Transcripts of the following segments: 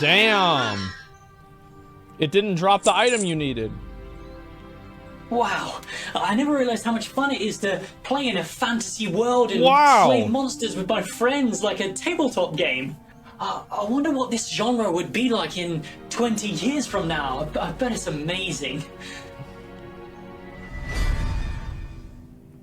Damn. It didn't drop the item you needed. Wow, I never realized how much fun it is to play in a fantasy world and slay monsters with my friends like a tabletop game. I wonder what this genre would be like in 20 years from now. I bet it's amazing.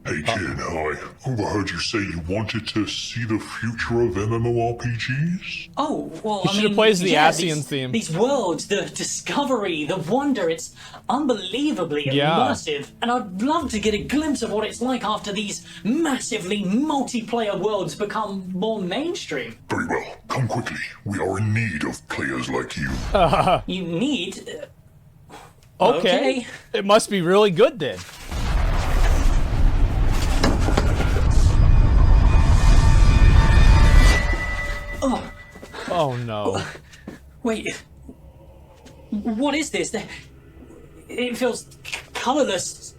Hey kid, I overheard you say you wanted to see the future of MMORPGs? Oh, well, He should have played the Asian theme. These worlds, the discovery, the wonder, it's unbelievably immersive. And I'd love to get a glimpse of what it's like after these massively multiplayer worlds become more mainstream. Very well, come quickly. We are in need of players like you. You need... Okay. It must be really good then. Oh no. Wait. What is this? It feels colorless,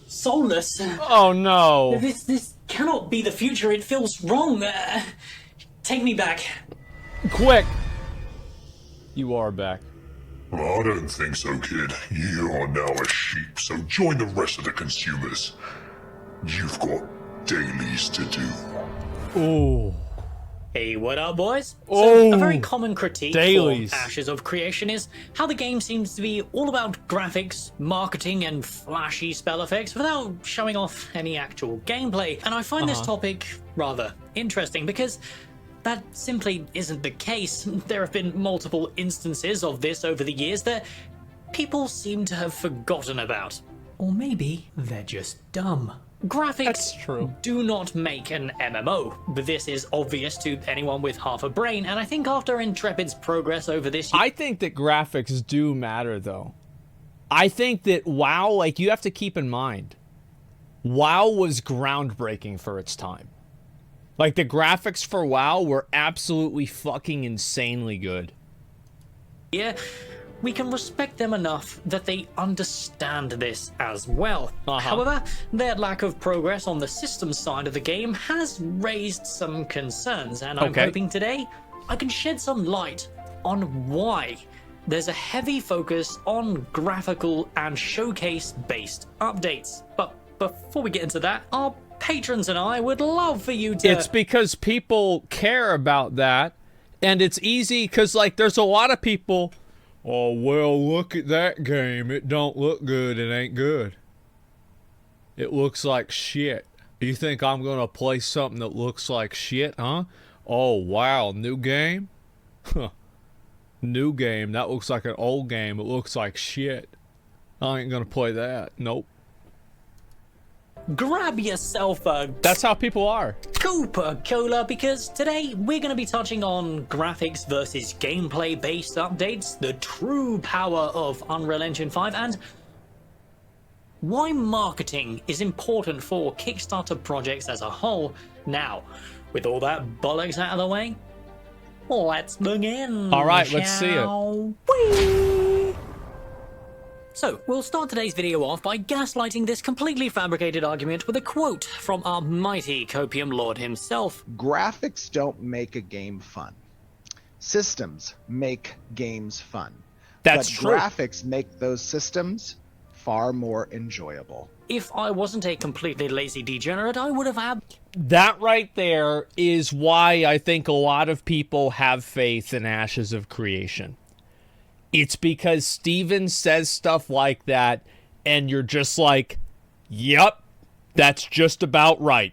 soulless. Oh no. This cannot be the future. It feels wrong. Take me back. Quick. You are back. Well, I don't think so, kid. You are now a sheep, so join the rest of the consumers. You've got dailies to do. Ooh. Hey, what up, boys? Oh, so, a very common critique dailies. for Ashes of Creation is how the game seems to be all about graphics, marketing, and flashy spell effects without showing off any actual gameplay. And I find this topic rather interesting because that simply isn't the case. There have been multiple instances of this over the years that people seem to have forgotten about. Or maybe they're just dumb. Graphics do not make an MMO, but this is obvious to anyone with half a brain, and I think after Intrepid's progress over this year... I think that graphics do matter, though. I think that WoW, like, you have to keep in mind, WoW was groundbreaking for its time. Like, the graphics for WoW were absolutely fucking insanely good. Yeah. We can respect them enough that they understand this as well. However, their lack of progress on the systems side of the game has raised some concerns, and I'm hoping today I can shed some light on why there's a heavy focus on graphical and showcase-based updates. But before we get into that, our patrons and I would love for you to... It's because people care about that, and it's easy because, like, there's a lot of people... Oh, well, look at that game. It don't look good. It ain't good. It looks like shit. You think I'm going to play something that looks like shit, huh? Oh, wow, new game? Huh. New game. That looks like an old game. It looks like shit. I ain't going to play that. Nope. Grab yourself a... That's how people are. Coca-Cola, because today we're going to be touching on graphics versus gameplay-based updates, the true power of Unreal Engine 5, and why marketing is important for Kickstarter projects as a whole. Now, with all that bollocks out of the way, let's begin. All right, let's see it. Whee! So, we'll start today's video off by gaslighting this completely fabricated argument with a quote from our mighty Copium Lord himself. Graphics don't make a game fun. Systems make games fun. That's but true. Graphics make those systems far more enjoyable. If I wasn't a completely lazy degenerate, I would have had... That right there is why I think a lot of people have faith in Ashes of Creation. It's because Steven says stuff like that, and you're just like, yep, that's just about right.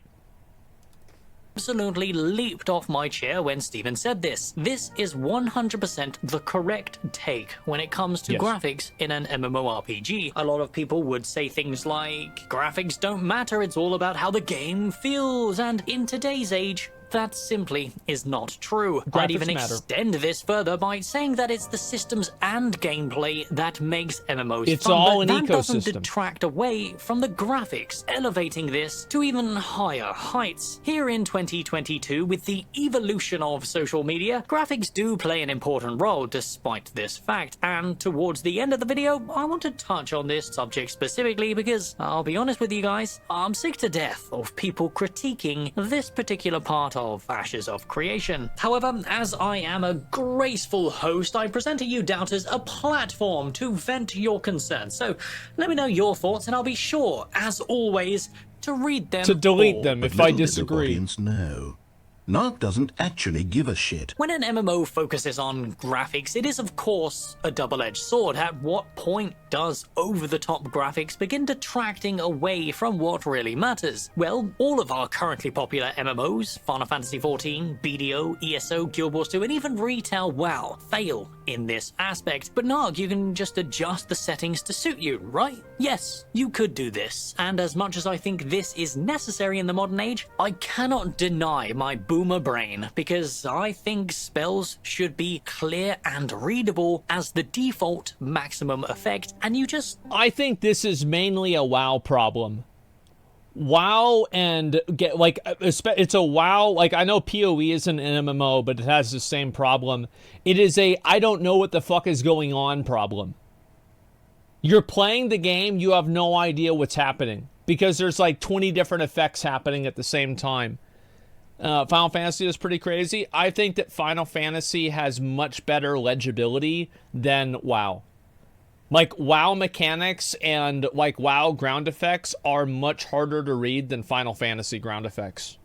Absolutely leaped off my chair when Steven said this. This is 100% the correct take when it comes to graphics in an MMORPG. A lot of people would say things like, graphics don't matter, it's all about how the game feels, and in today's age, that simply is not true. I'd even extend this further by saying that it's the systems and gameplay that makes MMOs it's fun, all but an that ecosystem. doesn't detract away from the graphics, elevating this to even higher heights. Here in 2022, with the evolution of social media, graphics do play an important role despite this fact, and towards the end of the video, I want to touch on this subject specifically because, I'll be honest with you guys, I'm sick to death of people critiquing this particular part of Ashes of Creation. However, as I am a graceful host, I present to you doubters a platform to vent your concerns. So let me know your thoughts and I'll be sure, as always, to read them to delete all. them But if I little did the disagree. audience know. Narc doesn't actually give a shit. When an MMO focuses on graphics, it is of course a double-edged sword. At what point does over-the-top graphics begin detracting away from what really matters? Well, all of our currently popular MMOs, Final Fantasy XIV, BDO, ESO, Guild Wars 2, and even retail WoW, fail in this aspect. But Narc, you can just adjust the settings to suit you, right? Yes, you could do this. And as much as I think this is necessary in the modern age, I cannot deny my boomer brain, because I think spells should be clear and readable as the default maximum effect, and you just... I think this is mainly a WoW problem. WoW and get like it's a WoW, like I know PoE isn't an MMO, but it has the same problem. It is a I don't know what the fuck is going on problem. You're playing the game, you have no idea what's happening because there's like 20 different effects happening at the same time. Final Fantasy is pretty crazy. I think that Final Fantasy has much better legibility than WoW. Like, WoW mechanics and, like, WoW ground effects are much harder to read than Final Fantasy ground effects.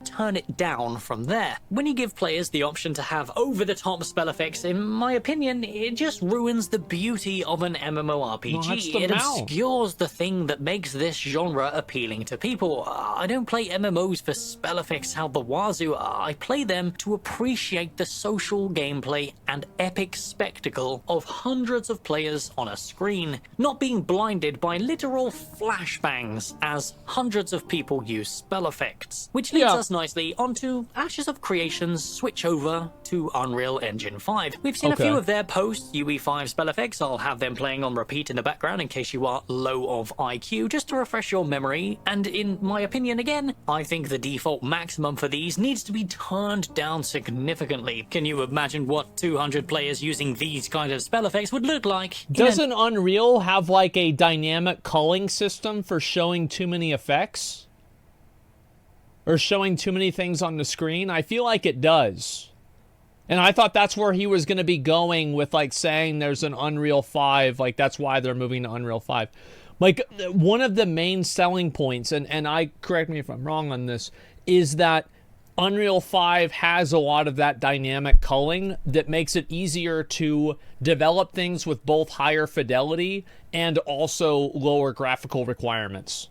Turn it down from there. When you give players the option to have over-the-top spell effects, in my opinion, it just ruins the beauty of an MMORPG. Well, that's the it MMO. obscures the thing that makes this genre appealing to people. I don't play MMOs for spell effects out the wazoo. I play them to appreciate the social gameplay and epic spectacle of hundreds of players on a screen, not being blinded by literal flashbangs as hundreds of people use spell effects. Which leads us nicely onto Ashes of Creation's switch over to Unreal Engine 5. We've seen a few of their post UE5 spell effects. I'll have them playing on repeat in the background in case you are low of IQ, just to refresh your memory. And in my opinion, again, I think the default maximum for these needs to be turned down significantly. Can you imagine what 200 players using these kind of spell effects would look like? Doesn't Unreal have like a dynamic culling system for showing too many effects? Or showing too many things on the screen? I feel like it does. And I thought that's where he was going to be going with, like, saying there's an Unreal 5. Like, that's why they're moving to Unreal 5. Like, one of the main selling points, and I correct me if I'm wrong on this, is that Unreal 5 has a lot of that dynamic culling that makes it easier to develop things with both higher fidelity and also lower graphical requirements.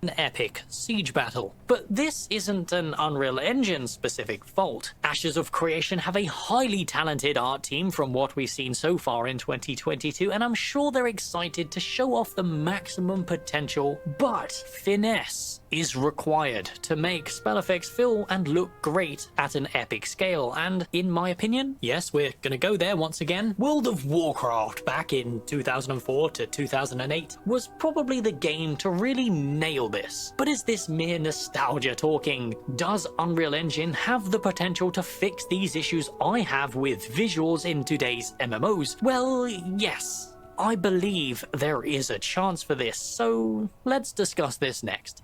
An epic siege battle. But this isn't an Unreal Engine specific fault. Ashes of Creation have a highly talented art team from what we've seen so far in 2022, and I'm sure they're excited to show off the maximum potential, but finesse is required to make spell effects feel and look great at an epic scale. And in my opinion, yes, we're gonna go there once again, World of Warcraft back in 2004 to 2008 was probably the game to really nail this. But is this mere nostalgia talking? Does Unreal Engine have the potential to fix these issues I have with visuals in today's MMOs? Well, yes. I believe there is a chance for this, so let's discuss this next.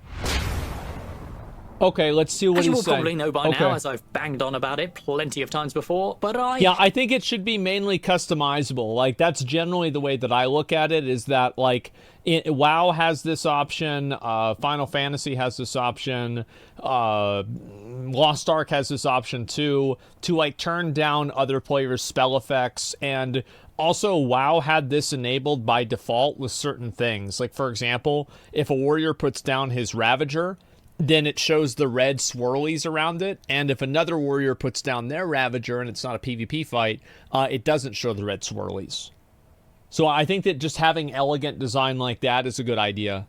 Okay, let's see what As you he's will saying. probably know by now, as I've banged on about it plenty of times before, but Yeah, I think it should be mainly customizable. Like, that's generally the way that I look at it, is that, like, WoW has this option, Final Fantasy has this option, Lost Ark has this option too, to, like, turn down other players' spell effects, and also WoW had this enabled by default with certain things. Like, for example, if a warrior puts down his Ravager, then it shows the red swirlies around it, and if another warrior puts down their Ravager and it's not a PvP fight, it doesn't show the red swirlies. So I think that just having elegant design like that is a good idea.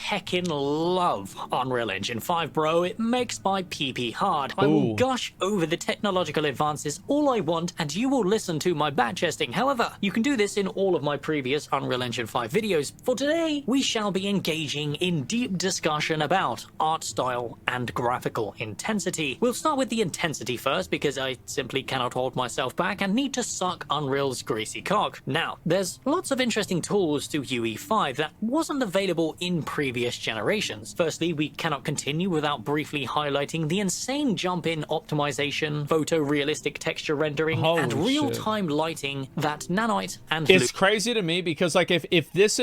heckin' love Unreal Engine 5, bro. It makes my PP hard. I will gush over the technological advances all I want, and you will listen to my backtesting. However, you can do this in all of my previous Unreal Engine 5 videos. For today, we shall be engaging in deep discussion about art style and graphical intensity. We'll start with the intensity first, because I simply cannot hold myself back and need to suck Unreal's greasy cock. Now, there's lots of interesting tools to UE5 that wasn't available in previous previous generations. Firstly, we cannot continue without briefly highlighting the insane jump in optimization, photorealistic texture rendering, and Holy shit. real-time lighting that Nanite and It's crazy to me because like if this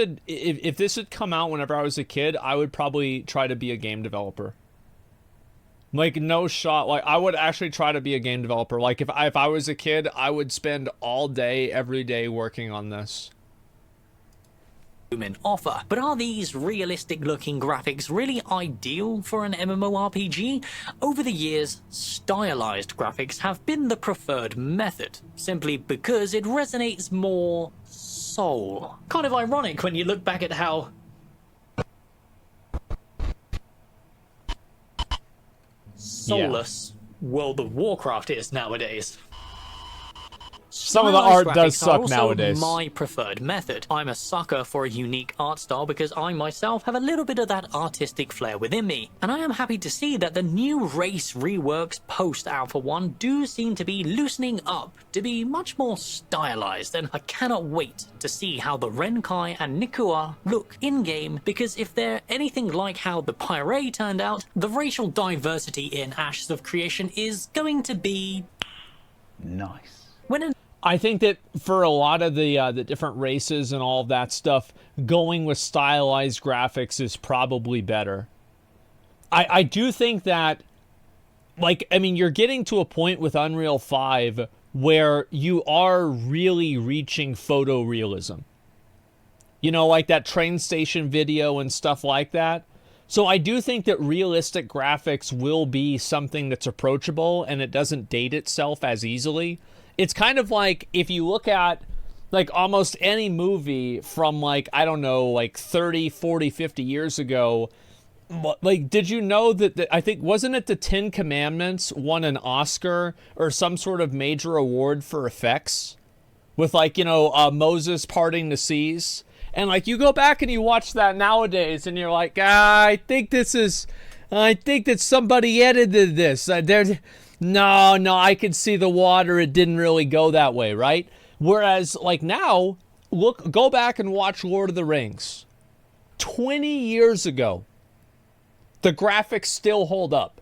had come out whenever I was a kid, I would probably try to be a game developer. Like, no shot. Like, I would actually try to be a game developer. Like, if I was a kid, I would spend all day, every day working on this. offer. But are these realistic looking graphics really ideal for an MMORPG? Over the years, stylized graphics have been the preferred method, simply because it resonates more soul. Kind of ironic when you look back at how soulless World of Warcraft is nowadays. Some of the art does Graphics suck are also nowadays. my preferred method. I'm a sucker for a unique art style because I myself have a little bit of that artistic flair within me. And I am happy to see that the new race reworks post Alpha 1 do seem to be loosening up to be much more stylized, and I cannot wait to see how the Renkai and Nikua look in-game, because if they're anything like how the Pyre turned out, the racial diversity in Ashes of Creation is going to be nice. I think that for a lot of the different races and all of that stuff, going with stylized graphics is probably better. I do think that, like, I mean, you're getting to a point with Unreal 5 where you are really reaching photorealism. You know, like that train station video and stuff like that. So I do think that realistic graphics will be something that's approachable and it doesn't date itself as easily. It's kind of like if you look at like almost any movie from like, I don't know, like 30, 40, 50 years ago. Like, did you know that I think, wasn't it the 10 Commandments won an Oscar or some sort of major award for effects? With like, you know, Moses parting the seas. And like you go back and you watch that nowadays and you're like, I think that somebody edited this. No, I could see the water. It didn't really go that way, right? Whereas, like now, go back and watch Lord of the Rings. 20 years ago, the graphics still hold up.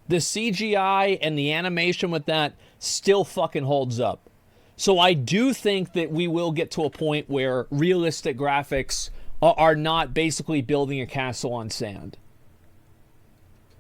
The CGI and the animation with that still fucking holds up. So I do think that we will get to a point where realistic graphics are not basically building a castle on sand.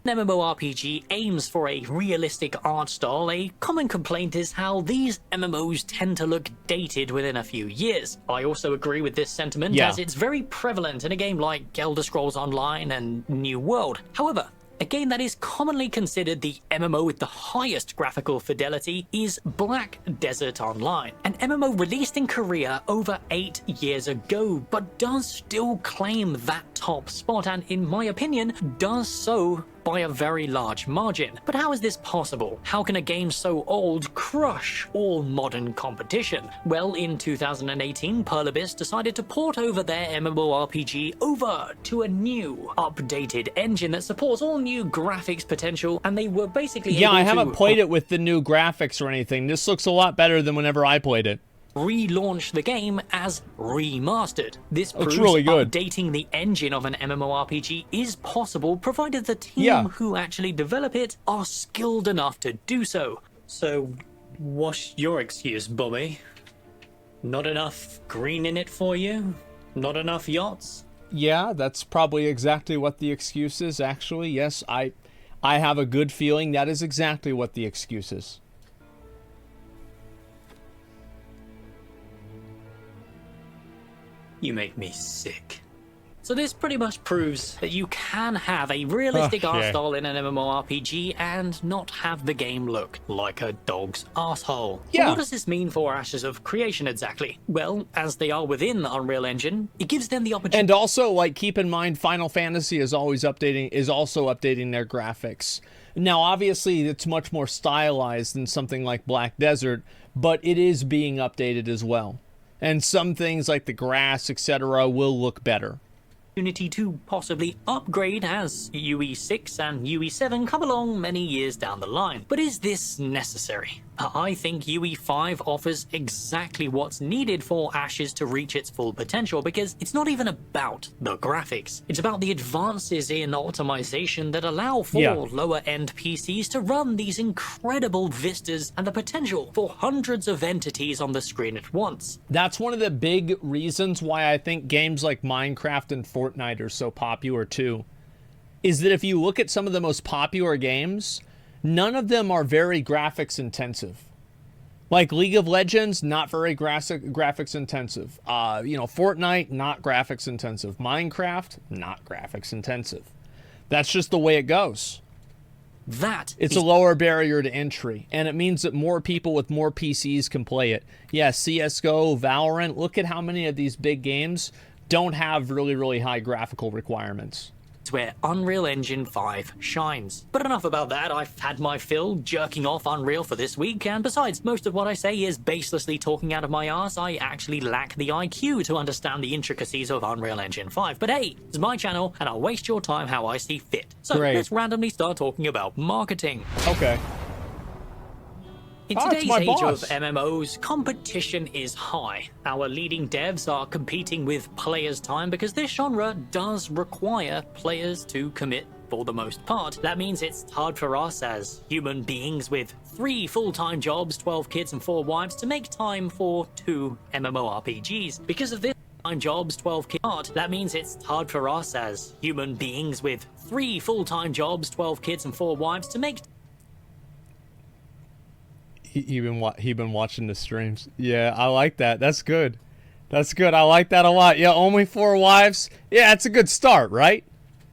MMORPG aims for a realistic art style. A common complaint is how these MMOs tend to look dated within a few years. I also agree with this sentiment, as it's very prevalent in a game like Elder Scrolls Online and New World. However, a game that is commonly considered the MMO with the highest graphical fidelity is Black Desert Online, an MMO released in Korea over 8 years ago, but does still claim that top spot, and in my opinion, does so by a very large margin. But how is this possible? How can a game so old crush all modern competition? Well, in 2018, Perlibis decided to port over their MMORPG over to a new, updated engine that supports all new graphics potential, and they were basically able I haven't to played it with the new graphics or anything. This looks a lot better than whenever I played it. relaunch the game as remastered. This proves really good. Updating the engine of an MMORPG is possible, provided the team who actually develop it are skilled enough to do so. So, what's your excuse, Bobby? Not enough green in it for you? Not enough yachts? Yeah, that's probably exactly what the excuse is, actually. Yes, I have a good feeling that is exactly what the excuse is. You make me sick. So this pretty much proves that you can have a realistic art style in an MMORPG and not have the game look like a dog's asshole. Yeah. What does this mean for Ashes of Creation exactly? Well, as they are within the Unreal Engine, it gives them the opportunity. And also, like, keep in mind, Final Fantasy is also updating their graphics. Now, obviously, it's much more stylized than something like Black Desert, but it is being updated as well. And some things like the grass, etc., will look better. To possibly upgrade as UE6 and UE7 come along many years down the line. But is this necessary? I think UE5 offers exactly what's needed for Ashes to reach its full potential, because it's not even about the graphics. It's about the advances in optimization that allow for lower-end PCs to run these incredible vistas and the potential for hundreds of entities on the screen at once. That's one of the big reasons why I think games like Minecraft and Fortnite are so popular too, is that if you look at some of the most popular games, none of them are very graphics intensive. Like League of Legends, not very graphics intensive. Fortnite, not graphics intensive. Minecraft, not graphics intensive. That's just the way it goes. It's a lower barrier to entry, and it means that more people with more PCs can play it. Yeah, CSGO, Valorant, look at how many of these big games don't have really, really high graphical requirements. Where Unreal Engine 5 shines. But enough about that. I've had my fill jerking off Unreal for this week, and besides, most of what I say is baselessly talking out of my arse. I actually lack the IQ to understand the intricacies of Unreal Engine 5. But hey, it's my channel, and I'll waste your time how I see fit. So let's randomly start talking about marketing. Okay. In today's age of MMOs, competition is high. Our leading devs are competing with players' time because this genre does require players to commit for the most part. That means it's hard for us as human beings with 3 full-time jobs, 12 kids and 4 wives to make time for 2 MMORPGs. Because of this jobs, 12 kids, that means it's hard for us as human beings with 3 full-time jobs, 12 kids and 4 wives to make He been watching the streams. Yeah, I like that. That's good. That's good. I like that a lot. Yeah, only 4 wives. Yeah, it's a good start, right?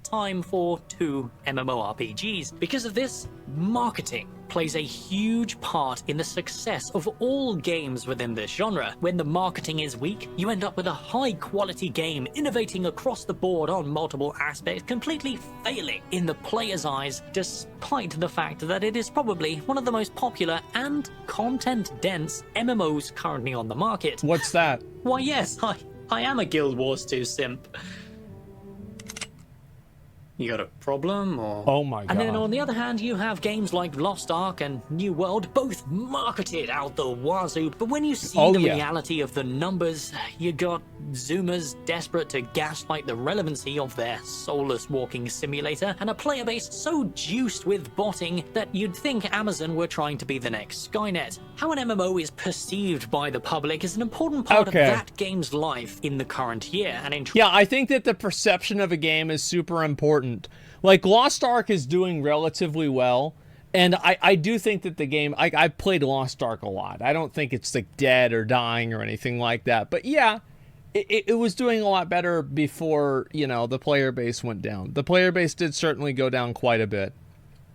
Time for 2 MMORPGs. Because of this, marketing plays a huge part in the success of all games within this genre. When the marketing is weak, you end up with a high-quality game innovating across the board on multiple aspects, completely failing in the player's eyes, despite the fact that it is probably one of the most popular and content-dense MMOs currently on the market. What's that? Why, yes, I am a Guild Wars 2 simp. You got a problem, or? Oh my god. And then on the other hand, you have games like Lost Ark and New World, both marketed out the wazoo. But when you see the reality of the numbers, you got Zoomers desperate to gaslight the relevancy of their soulless walking simulator, and a player base so juiced with botting that you'd think Amazon were trying to be the next Skynet. How an MMO is perceived by the public is an important part of that game's life in the current year. And yeah, I think that the perception of a game is super important. Like, Lost Ark is doing relatively well, and I do think that the game, I played Lost Ark a lot. I don't think it's like dead or dying or anything like that, but yeah, it was doing a lot better before, the player base went down. The player base did certainly go down quite a bit.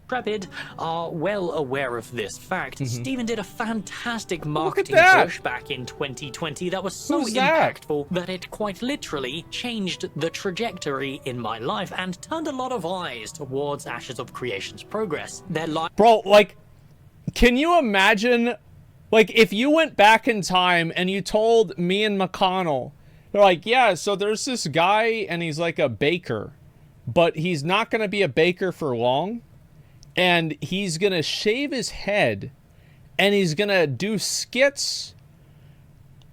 Intrepid are well aware of this fact. Steven did a fantastic marketing push back in 2020 that was so impactful that it quite literally changed the trajectory in my life and turned a lot of eyes towards Ashes of Creation's progress. Bro, like, can you imagine, like, if you went back in time and you told me and McConnell, they're like, yeah, so there's this guy and he's like a baker, but he's not going to be a baker for long. And he's going to shave his head, and he's going to do skits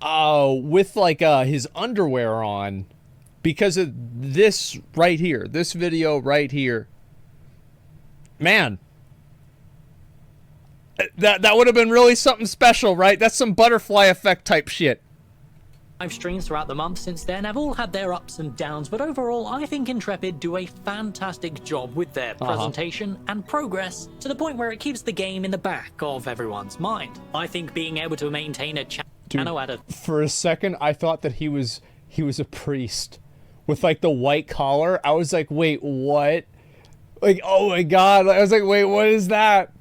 with, like, his underwear on because of this right here, this video right here. Man, that would have been really something special, right? That's some butterfly effect type shit. Live streams throughout the month since then have all had their ups and downs, but overall I think Intrepid do a fantastic job with their presentation and progress, to the point where it keeps the game in the back of everyone's mind. I think being able to maintain a channel for a second I thought that he was a priest with like the white collar. I was like, wait, what? Like, oh my god, I was like, wait, what is that?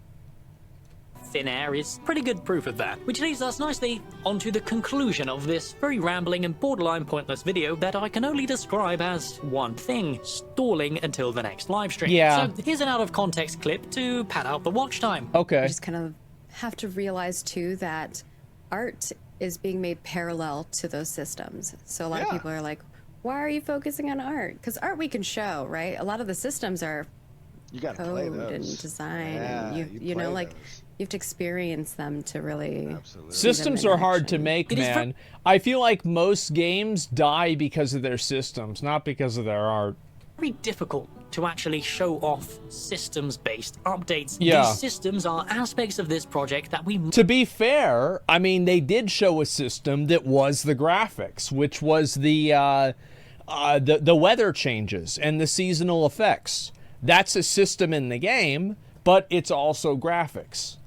Thin air is pretty good proof of that, which leads us nicely onto the conclusion of this very rambling and borderline pointless video that I can only describe as one thing: stalling until the next live stream. Yeah. So here's an out of context clip to pad out the watch time. Okay. You just kind of have to realize too that art is being made parallel to those systems. So a lot of people are like, why are you focusing on art? Because art we can show, right? A lot of the systems are You got to play code those. and design, Yeah, and you play know, like those. you have to experience them to really. Absolutely. see them Systems in are hard to action. make, It is man. I feel like most games die because of their systems, not because of their art. Very difficult to actually show off systems-based updates. Yeah. These systems are aspects of this project that we To be fair, I mean, they did show a system that was the graphics, which was the weather changes and the seasonal effects. That's a system in the game, but it's also graphics.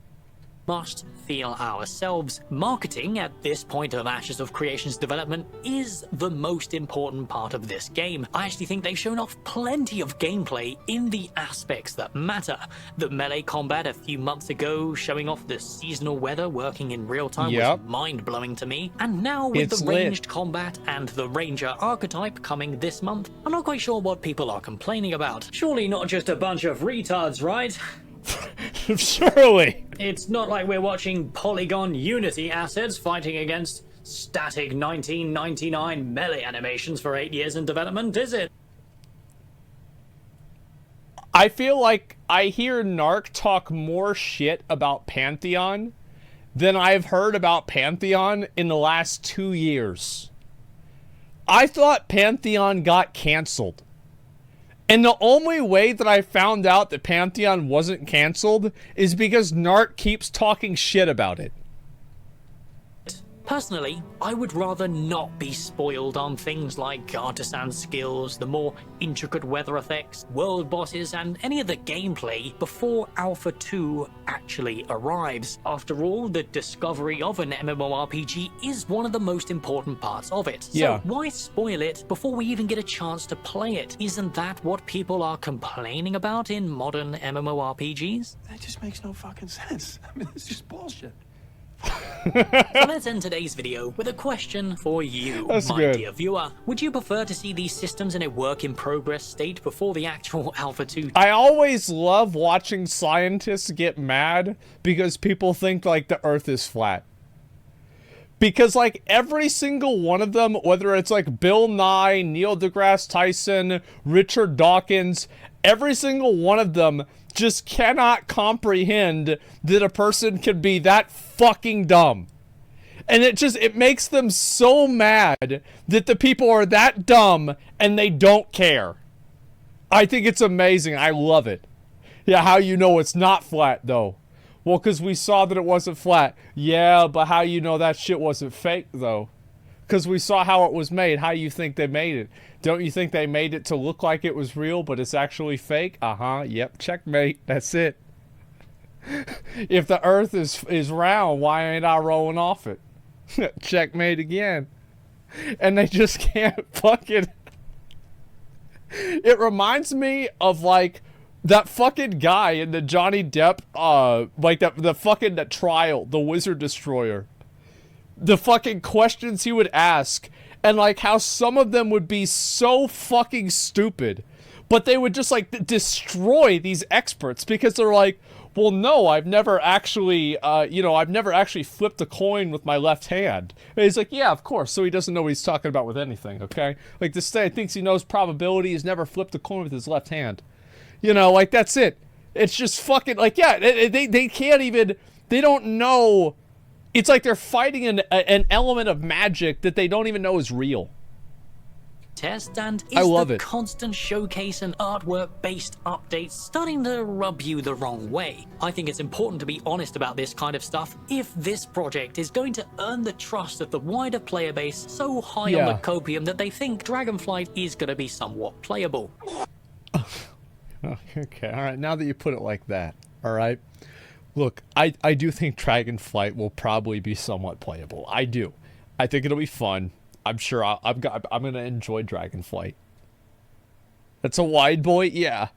must feel ourselves. Marketing at this point of Ashes of Creation's development is the most important part of this game. I actually think they've shown off plenty of gameplay in the aspects that matter. The melee combat a few months ago, showing off the seasonal weather working in real time, was mind-blowing to me. And now with the ranged combat and the ranger archetype coming this month, I'm not quite sure what people are complaining about. Surely not just a bunch of retards, right? Surely. It's not like we're watching Polygon Unity assets fighting against static 1999 melee animations for 8 years in development, is it? I feel like I hear Narc talk more shit about Pantheon than I've heard about Pantheon in the last 2 years. I thought Pantheon got canceled. And the only way that I found out that Pantheon wasn't canceled is because Narc keeps talking shit about it. Personally, I would rather not be spoiled on things like artisan skills, the more intricate weather effects, world bosses, and any of the gameplay before Alpha 2 actually arrives. After all, the discovery of an MMORPG is one of the most important parts of it. So why spoil it before we even get a chance to play it? Isn't that what people are complaining about in modern MMORPGs? That just makes no fucking sense. I mean, it's just bullshit. So let's end today's video with a question for you, dear viewer. Would you prefer to see these systems in a work-in-progress state before the actual Alpha 2? I always love watching scientists get mad because people think like the Earth is flat. Because like every single one of them, whether it's like Bill Nye, Neil deGrasse Tyson, Richard Dawkins, every single one of them just cannot comprehend that a person can be that fucking dumb. And it makes them so mad that the people are that dumb and they don't care. I think it's amazing. I love it. Yeah, how you know it's not flat though? Well, because we saw that it wasn't flat. Yeah, but how you know that shit wasn't fake though? Because we saw how it was made. How you think they made it? Don't you think they made it to look like it was real, but it's actually fake? Uh-huh, yep, checkmate, that's it. If the Earth is round, why ain't I rolling off it? Checkmate again. And they just can't fucking... It reminds me of, like, that fucking guy in the Johnny Depp, like, the fucking trial, the Wizard Destroyer. The fucking questions he would ask, and like how some of them would be so fucking stupid, but they would just like destroy these experts because they're like, well, no, I've never actually, I've never actually flipped a coin with my left hand. And he's like, yeah, of course. So he doesn't know what he's talking about with anything, okay? Like this guy thinks he knows probability. He's never flipped a coin with his left hand. You know, like that's it. It's just fucking like, yeah, they can't even, they don't know. It's like they're fighting an element of magic that they don't even know is real. Test and is the constant showcase and artwork-based updates starting to rub you the wrong way? I think it's important to be honest about this kind of stuff if this project is going to earn the trust of the wider player base so high on the copium that they think Dragonflight is going to be somewhat playable. Okay, alright, now that you put it like that, alright? Look, I do think Dragonflight will probably be somewhat playable. I do. I think it'll be fun. I'm sure I'm gonna enjoy Dragonflight. That's a wide boy, yeah.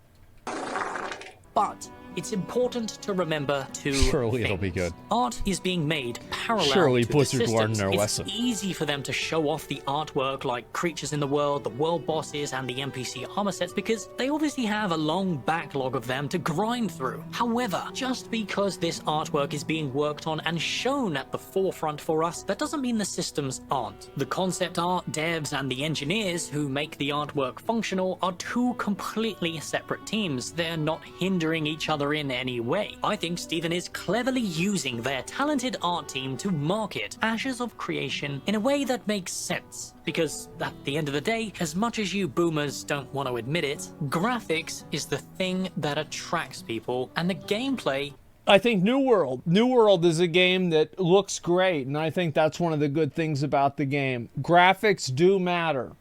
But it's important to remember two Surely things. it'll be good. Art is being made parallel Surely to Blizzard the learned systems. their It's lesson. easy for them to show off the artwork like creatures in the world bosses, and the NPC armor sets because they obviously have a long backlog of them to grind through. However, just because this artwork is being worked on and shown at the forefront for us, that doesn't mean the systems aren't. The concept art devs and the engineers who make the artwork functional are two completely separate teams. They're not hindering each other in any way. I think Steven is cleverly using their talented art team to market Ashes of Creation in a way that makes sense. Because at the end of the day, as much as you boomers don't want to admit it, graphics is the thing that attracts people, and the gameplay. I think New World. New World is a game that looks great, and I think that's one of the good things about the game. Graphics do matter.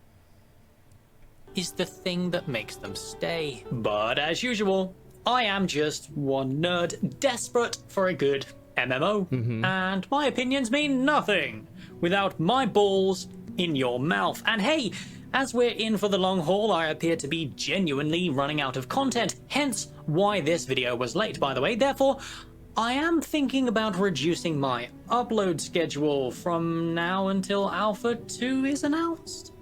Is the thing that makes them stay. But as usual, I am just one nerd desperate for a good MMO, and my opinions mean nothing without my balls in your mouth. And hey, as we're in for the long haul, I appear to be genuinely running out of content, hence why this video was late, by the way. Therefore, I am thinking about reducing my upload schedule from now until Alpha 2 is announced.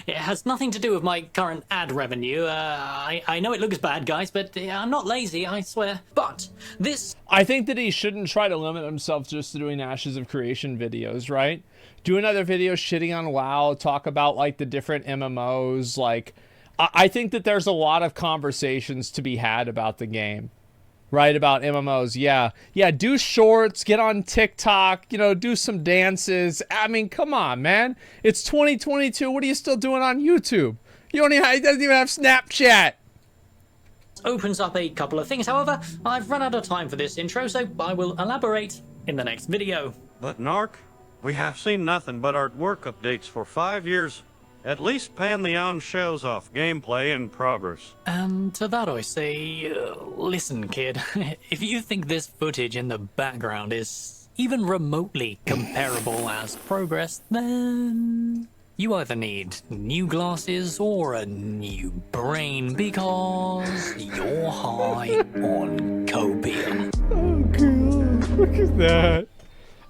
It has nothing to do with my current ad revenue. I know it looks bad, guys, but I'm not lazy, I swear. But this... I think that he shouldn't try to limit himself just to doing Ashes of Creation videos, right? Do another video shitting on WoW, talk about, like, the different MMOs, like... I think that there's a lot of conversations to be had about the game. Right, about MMOs, yeah, do shorts, get on TikTok, you know, do some dances. I mean, come on, man. It's 2022. What are you still doing on YouTube? He doesn't even have Snapchat. Opens up a couple of things. However, I've run out of time for this intro, so I will elaborate in the next video. But Narc, we have seen nothing but artwork updates for 5 years. At least Pantheon shows off gameplay and progress. And to that I say, listen kid, if you think this footage in the background is even remotely comparable as progress, then you either need new glasses or a new brain, because you're high on copium. Oh, God, look at that.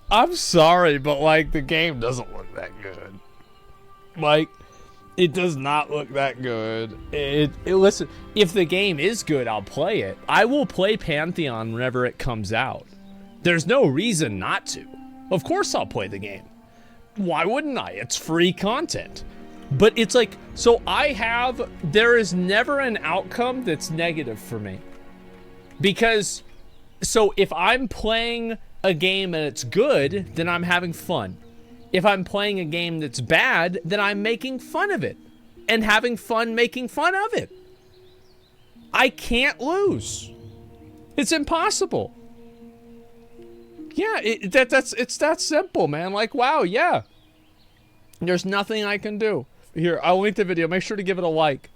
I'm sorry, but, like, the game doesn't look that good. Like... It does not look that good. Listen, if the game is good, I'll play it. I will play Pantheon whenever it comes out. There's no reason not to. Of course I'll play the game. Why wouldn't I? It's free content. But it's like, so there is never an outcome that's negative for me. Because, so if I'm playing a game and it's good, then I'm having fun. If I'm playing a game that's bad, then I'm making fun of it and having fun making fun of it. I can't lose. It's impossible. Yeah, it's that simple, man. Like, wow, yeah. There's nothing I can do. Here, I'll link the video. Make sure to give it a like.